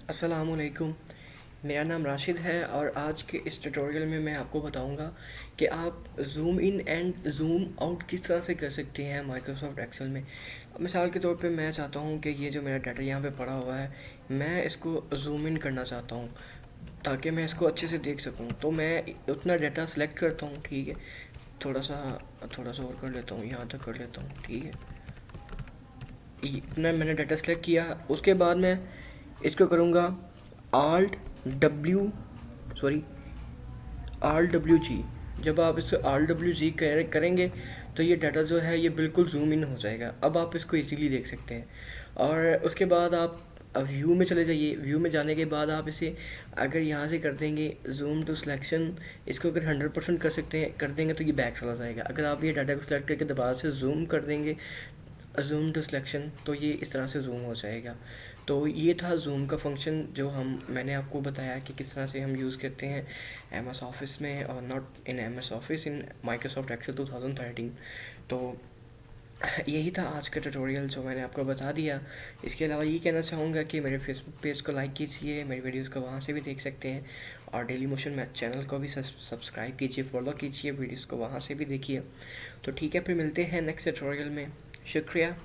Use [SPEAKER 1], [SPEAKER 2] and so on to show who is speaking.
[SPEAKER 1] अस्सलाम वालेकुम। मेरा नाम राशिद है और आज के इस ट्यूटोरियल में मैं आपको बताऊंगा कि आप zoom in and zoom out किस तरह से कर सकते हैं माइक्रोसॉफ्ट एक्सेल में। मिसाल के तौर पे मैं चाहता हूं कि ये जो मेरा डाटा यहाँ पे पड़ा हुआ है, मैं इसको ज़ूम इन करना चाहता हूं ताकि मैं इसको अच्छे से देख सकूं। तो मैं उतना डाटा सेलेक्ट करता हूं, ठीक है। थोड़ा सा और कर लेता हूँ, यहाँ तक कर लेता हूँ, ठीक है। इतना मैंने डाटा सेलेक्ट किया, उसके बाद मैं इसको करूँगा alt W sorry alt W G. जब आप इसको आल्ट डब्ल्यू जी करेंगे तो ये डाटा जो है ये बिल्कुल जूम इन हो जाएगा। अब आप इसको इजीली देख सकते हैं। और उसके बाद आप व्यू में चले जाइए। व्यू में जाने के बाद आप इसे अगर यहाँ से कर देंगे जूम टू सिलेक्शन, इसको अगर 100% कर देंगे तो ये बैक चला जाएगा। अगर आप ये डाटा को सिलेक्ट करके दोबारा से जूम कर देंगे जूम टू सिलेक्शन, तो ये इस तरह से जूम हो जाएगा। तो ये था जूम का फंक्शन जो मैंने आपको बताया कि किस तरह से हम यूज़ करते हैं एम एस ऑफिस में, और not in M S office, in Microsoft Excel 2013। तो यही था आज का ट्यूटोरियल जो मैंने आपको बता दिया। इसके अलावा ये कहना चाहूँगा कि मेरे फेसबुक पेज को लाइक कीजिए, मेरी वीडियोस को वहाँ से भी देख सकते हैं, और डेली मोशन मैथ चैनल को भी सब्सक्राइब कीजिए, फॉलो कीजिए, वीडियोस को वहाँ से भी देखिए। तो ठीक है, फिर मिलते हैं नेक्स्ट ट्यूटोरियल में। शुक्रिया।